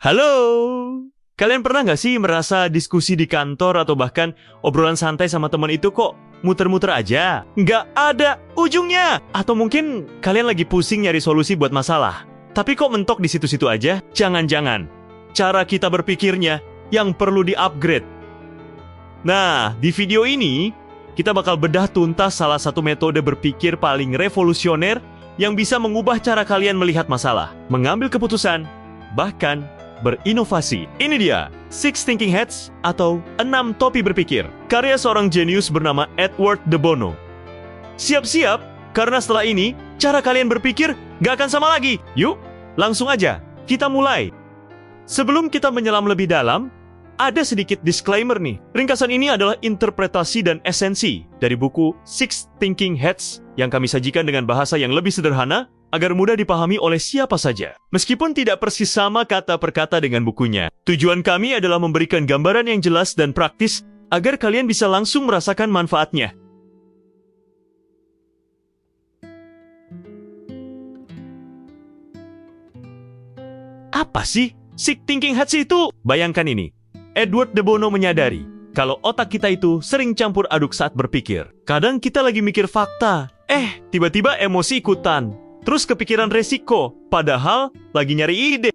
Halo! Kalian pernah nggak sih merasa diskusi di kantor atau bahkan obrolan santai sama teman itu kok muter-muter aja? Nggak ada ujungnya! Atau mungkin kalian lagi pusing nyari solusi buat masalah, tapi kok mentok di situ-situ aja? Jangan-jangan cara kita berpikirnya yang perlu di-upgrade. Nah, di video ini kita bakal bedah tuntas salah satu metode berpikir paling revolusioner yang bisa mengubah cara kalian melihat masalah, mengambil keputusan, bahkan berinovasi. Ini dia, Six Thinking Hats atau 6 topi berpikir, karya seorang jenius bernama Edward de Bono. Siap-siap, karena setelah ini, cara kalian berpikir gak akan sama lagi. Yuk, langsung aja, kita mulai. Sebelum kita menyelam lebih dalam, ada sedikit disclaimer nih. Ringkasan ini adalah interpretasi dan esensi dari buku Six Thinking Hats yang kami sajikan dengan bahasa yang lebih sederhana agar mudah dipahami oleh siapa saja. Meskipun tidak persis sama kata per kata dengan bukunya, tujuan kami adalah memberikan gambaran yang jelas dan praktis agar kalian bisa langsung merasakan manfaatnya. Apa sih Six Thinking Hats itu? Bayangkan ini. Edward de Bono menyadari kalau otak kita itu sering campur aduk saat berpikir. Kadang kita lagi mikir fakta, tiba-tiba emosi ikutan. Terus kepikiran resiko, padahal lagi nyari ide.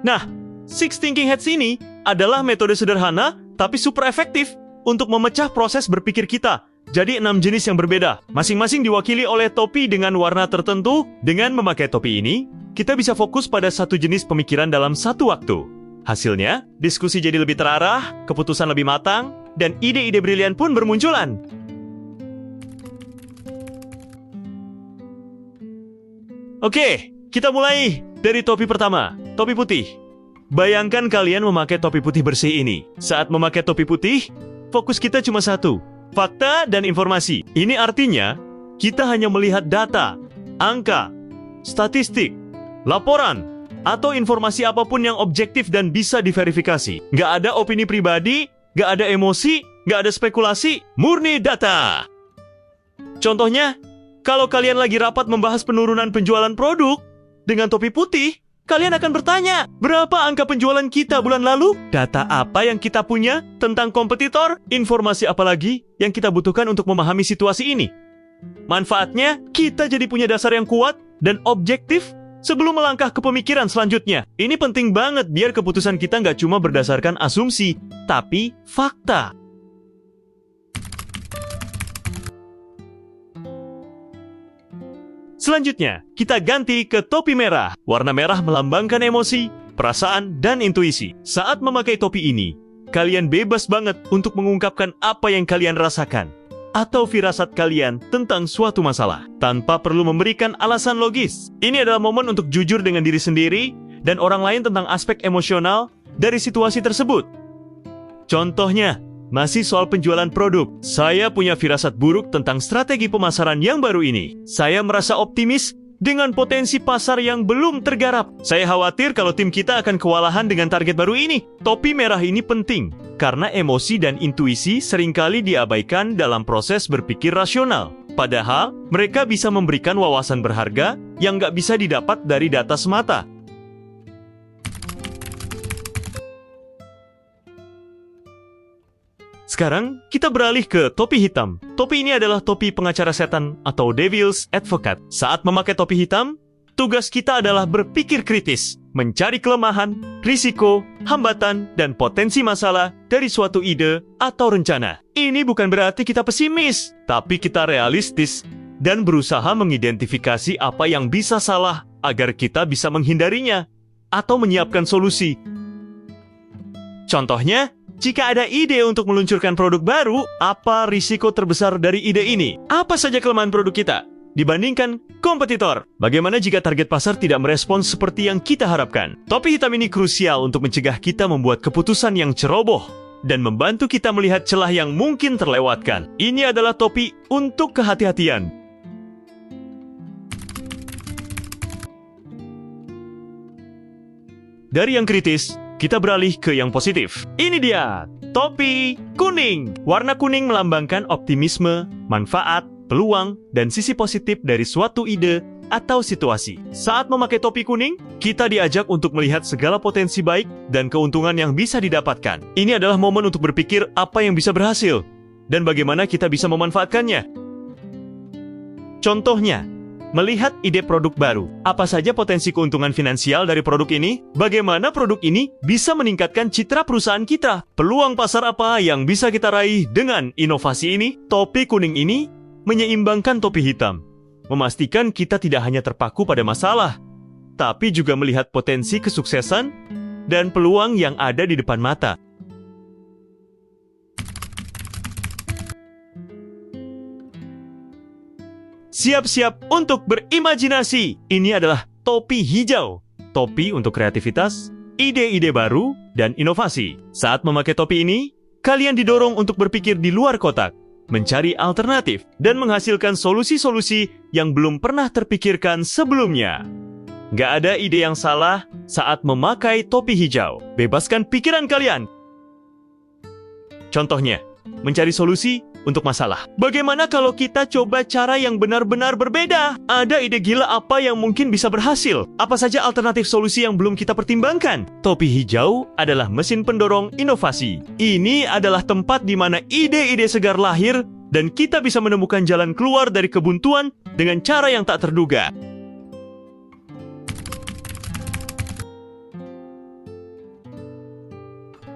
Nah, Six Thinking Hats ini adalah metode sederhana tapi super efektif untuk memecah proses berpikir kita. Jadi 6 jenis yang berbeda, masing-masing diwakili oleh topi dengan warna tertentu. Dengan memakai topi ini, kita bisa fokus pada satu jenis pemikiran dalam satu waktu. Hasilnya, diskusi jadi lebih terarah, keputusan lebih matang, dan ide-ide brilian pun bermunculan. Oke, kita mulai dari topi pertama, topi putih. Bayangkan kalian memakai topi putih bersih ini. Saat memakai topi putih, fokus kita cuma satu, fakta dan informasi. Ini artinya, kita hanya melihat data, angka, statistik, laporan, atau informasi apapun yang objektif dan bisa diverifikasi. Nggak ada opini pribadi, nggak ada emosi, nggak ada spekulasi, murni data. Contohnya, kalau kalian lagi rapat membahas penurunan penjualan produk, dengan topi putih, kalian akan bertanya, berapa angka penjualan kita bulan lalu? Data apa yang kita punya tentang kompetitor? Informasi apa lagi yang kita butuhkan untuk memahami situasi ini? Manfaatnya, kita jadi punya dasar yang kuat dan objektif sebelum melangkah ke pemikiran selanjutnya. Ini penting banget biar keputusan kita nggak cuma berdasarkan asumsi, tapi fakta. Selanjutnya, kita ganti ke topi merah. Warna merah melambangkan emosi, perasaan, dan intuisi. Saat memakai topi ini, kalian bebas banget untuk mengungkapkan apa yang kalian rasakan atau firasat kalian tentang suatu masalah, tanpa perlu memberikan alasan logis. Ini adalah momen untuk jujur dengan diri sendiri dan orang lain tentang aspek emosional dari situasi tersebut. Contohnya, masih soal penjualan produk. Saya punya firasat buruk tentang strategi pemasaran yang baru ini. Saya merasa optimis dengan potensi pasar yang belum tergarap. Saya khawatir kalau tim kita akan kewalahan dengan target baru ini. Topi merah ini penting, karena emosi dan intuisi seringkali diabaikan dalam proses berpikir rasional. Padahal, mereka bisa memberikan wawasan berharga yang nggak bisa didapat dari data semata. Sekarang, kita beralih ke topi hitam. Topi ini adalah topi pengacara setan atau Devil's Advocate. Saat memakai topi hitam, tugas kita adalah berpikir kritis, mencari kelemahan, risiko, hambatan, dan potensi masalah dari suatu ide atau rencana. Ini bukan berarti kita pesimis, tapi kita realistis dan berusaha mengidentifikasi apa yang bisa salah agar kita bisa menghindarinya atau menyiapkan solusi. Contohnya, jika ada ide untuk meluncurkan produk baru, apa risiko terbesar dari ide ini? Apa saja kelemahan produk kita dibandingkan kompetitor? Bagaimana jika target pasar tidak merespons seperti yang kita harapkan? Topi hitam ini krusial untuk mencegah kita membuat keputusan yang ceroboh dan membantu kita melihat celah yang mungkin terlewatkan. Ini adalah topi untuk kehati-hatian. Dari yang kritis, kita beralih ke yang positif. Ini dia, topi kuning. Warna kuning melambangkan optimisme, manfaat, peluang, dan sisi positif dari suatu ide atau situasi. Saat memakai topi kuning, kita diajak untuk melihat segala potensi baik dan keuntungan yang bisa didapatkan. Ini adalah momen untuk berpikir apa yang bisa berhasil dan bagaimana kita bisa memanfaatkannya. Contohnya, melihat ide produk baru. Apa saja potensi keuntungan finansial dari produk ini? Bagaimana produk ini bisa meningkatkan citra perusahaan kita? Peluang pasar apa yang bisa kita raih dengan inovasi ini? Topi kuning ini menyeimbangkan topi hitam, memastikan kita tidak hanya terpaku pada masalah, tapi juga melihat potensi kesuksesan dan peluang yang ada di depan mata. Siap-siap untuk berimajinasi. Ini adalah topi hijau. Topi untuk kreativitas, ide-ide baru, dan inovasi. Saat memakai topi ini, kalian didorong untuk berpikir di luar kotak, mencari alternatif, dan menghasilkan solusi-solusi yang belum pernah terpikirkan sebelumnya. Gak ada ide yang salah saat memakai topi hijau. Bebaskan pikiran kalian. Contohnya, mencari solusi untuk masalah. Bagaimana kalau kita coba cara yang benar-benar berbeda? Ada ide gila apa yang mungkin bisa berhasil? Apa saja alternatif solusi yang belum kita pertimbangkan? Topi hijau adalah mesin pendorong inovasi. Ini adalah tempat di mana ide-ide segar lahir dan kita bisa menemukan jalan keluar dari kebuntuan dengan cara yang tak terduga.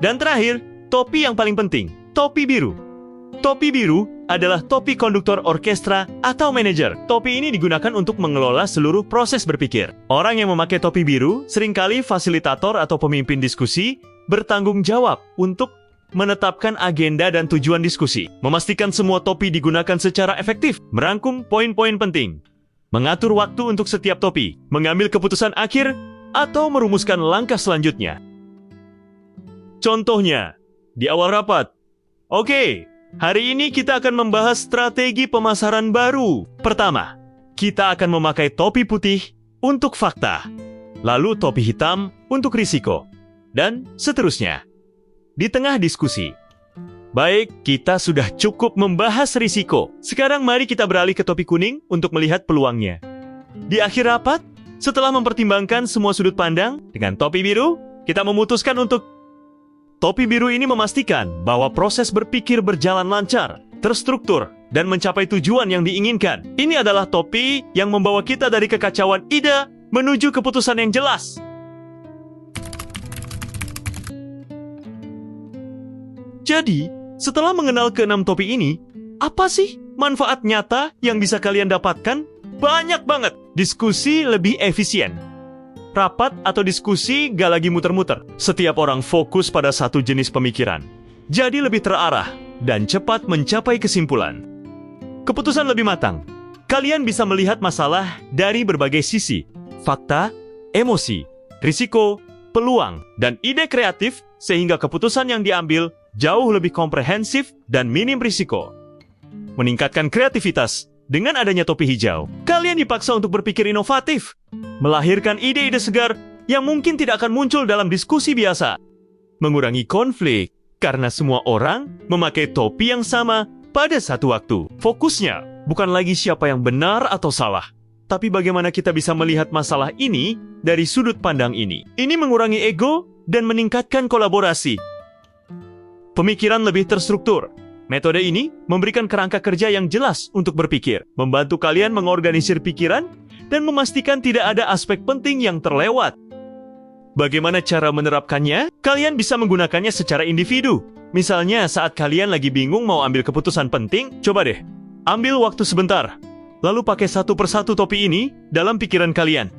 Dan terakhir, topi yang paling penting, topi biru. Topi biru adalah topi konduktor orkestra atau manajer. Topi ini digunakan untuk mengelola seluruh proses berpikir. Orang yang memakai topi biru seringkali fasilitator atau pemimpin diskusi bertanggung jawab untuk menetapkan agenda dan tujuan diskusi, memastikan semua topi digunakan secara efektif, merangkum poin-poin penting, mengatur waktu untuk setiap topi, mengambil keputusan akhir, atau merumuskan langkah selanjutnya. Contohnya, di awal rapat. Oke, hari ini kita akan membahas strategi pemasaran baru. Pertama, kita akan memakai topi putih untuk fakta, lalu topi hitam untuk risiko, dan seterusnya. Di tengah diskusi, baik, kita sudah cukup membahas risiko. Sekarang mari kita beralih ke topi kuning untuk melihat peluangnya. Di akhir rapat, setelah mempertimbangkan semua sudut pandang, dengan topi biru, kita memutuskan untuk topi biru ini memastikan bahwa proses berpikir berjalan lancar, terstruktur, dan mencapai tujuan yang diinginkan. Ini adalah topi yang membawa kita dari kekacauan ide menuju keputusan yang jelas. Jadi, setelah mengenal keenam topi ini, apa sih manfaat nyata yang bisa kalian dapatkan? Banyak banget. Diskusi lebih efisien. Rapat atau diskusi gak lagi muter-muter. Setiap orang fokus pada satu jenis pemikiran. Jadi lebih terarah dan cepat mencapai kesimpulan. Keputusan lebih matang. Kalian bisa melihat masalah dari berbagai sisi. Fakta, emosi, risiko, peluang, dan ide kreatif sehingga keputusan yang diambil jauh lebih komprehensif dan minim risiko. Meningkatkan kreativitas. Dengan adanya topi hijau, kalian dipaksa untuk berpikir inovatif, melahirkan ide-ide segar yang mungkin tidak akan muncul dalam diskusi biasa. Mengurangi konflik, karena semua orang memakai topi yang sama pada satu waktu. Fokusnya bukan lagi siapa yang benar atau salah, tapi bagaimana kita bisa melihat masalah ini dari sudut pandang ini. Ini mengurangi ego dan meningkatkan kolaborasi. Pemikiran lebih terstruktur. Metode ini memberikan kerangka kerja yang jelas untuk berpikir, membantu kalian mengorganisir pikiran, dan memastikan tidak ada aspek penting yang terlewat. Bagaimana cara menerapkannya? Kalian bisa menggunakannya secara individu. Misalnya saat kalian lagi bingung mau ambil keputusan penting, coba deh, ambil waktu sebentar, lalu pakai satu persatu topi ini dalam pikiran kalian.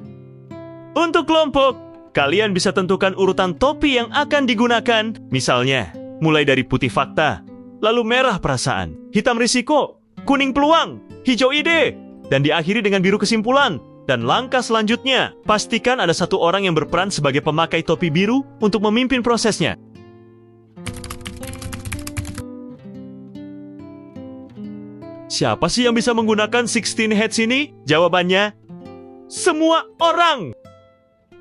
Untuk kelompok, kalian bisa tentukan urutan topi yang akan digunakan, misalnya mulai dari putih fakta, lalu merah perasaan, hitam risiko, kuning peluang, hijau ide, dan diakhiri dengan biru kesimpulan. Dan langkah selanjutnya, pastikan ada satu orang yang berperan sebagai pemakai topi biru untuk memimpin prosesnya. Siapa sih yang bisa menggunakan 16 Heads ini? Jawabannya, semua orang.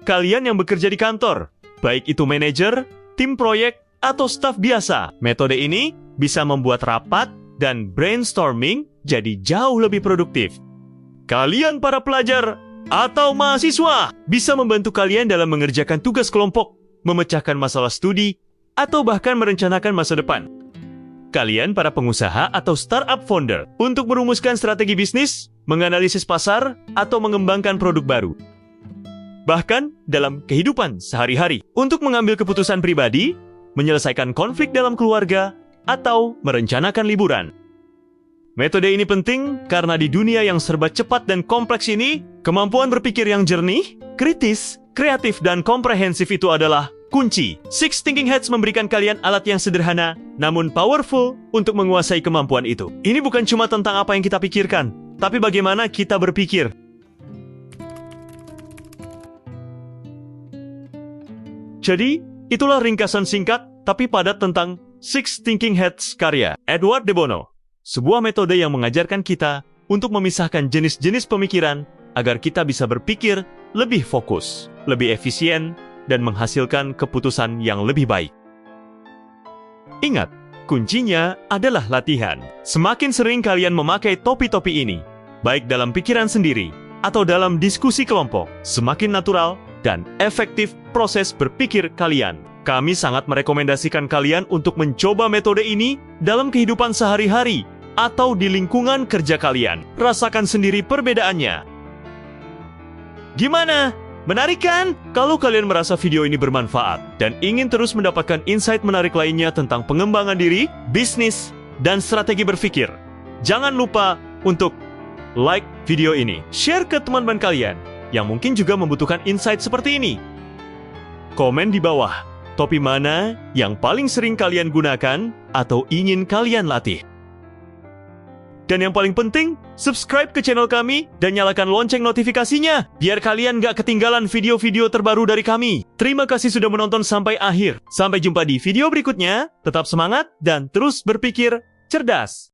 Kalian yang bekerja di kantor, baik itu manajer, tim proyek, atau staf biasa. Metode ini bisa membuat rapat dan brainstorming jadi jauh lebih produktif. Kalian para pelajar atau mahasiswa, bisa membantu kalian dalam mengerjakan tugas kelompok, memecahkan masalah studi, atau bahkan merencanakan masa depan. Kalian para pengusaha atau startup founder untuk merumuskan strategi bisnis, menganalisis pasar, atau mengembangkan produk baru. Bahkan dalam kehidupan sehari-hari, untuk mengambil keputusan pribadi, menyelesaikan konflik dalam keluarga, atau merencanakan liburan. Metode ini penting karena di dunia yang serba cepat dan kompleks ini, kemampuan berpikir yang jernih, kritis, kreatif, dan komprehensif itu adalah kunci. Six Thinking Hats memberikan kalian alat yang sederhana, namun powerful untuk menguasai kemampuan itu. Ini bukan cuma tentang apa yang kita pikirkan, tapi bagaimana kita berpikir. Jadi, itulah ringkasan singkat tapi padat tentang Six Thinking Hats karya Edward de Bono. Sebuah metode yang mengajarkan kita untuk memisahkan jenis-jenis pemikiran agar kita bisa berpikir lebih fokus, lebih efisien, dan menghasilkan keputusan yang lebih baik. Ingat, kuncinya adalah latihan. Semakin sering kalian memakai topi-topi ini, baik dalam pikiran sendiri atau dalam diskusi kelompok, semakin natural dan efektif proses berpikir kalian. Kami sangat merekomendasikan kalian untuk mencoba metode ini dalam kehidupan sehari-hari atau di lingkungan kerja kalian. Rasakan sendiri perbedaannya. Gimana? Menarik kan? Kalau kalian merasa video ini bermanfaat dan ingin terus mendapatkan insight menarik lainnya tentang pengembangan diri, bisnis, dan strategi berpikir, jangan lupa untuk like video ini, share ke teman-teman kalian yang mungkin juga membutuhkan insight seperti ini. Komen di bawah, topi mana yang paling sering kalian gunakan atau ingin kalian latih. Dan yang paling penting, subscribe ke channel kami dan nyalakan lonceng notifikasinya, biar kalian gak ketinggalan video-video terbaru dari kami. Terima kasih sudah menonton sampai akhir. Sampai jumpa di video berikutnya. Tetap semangat dan terus berpikir cerdas.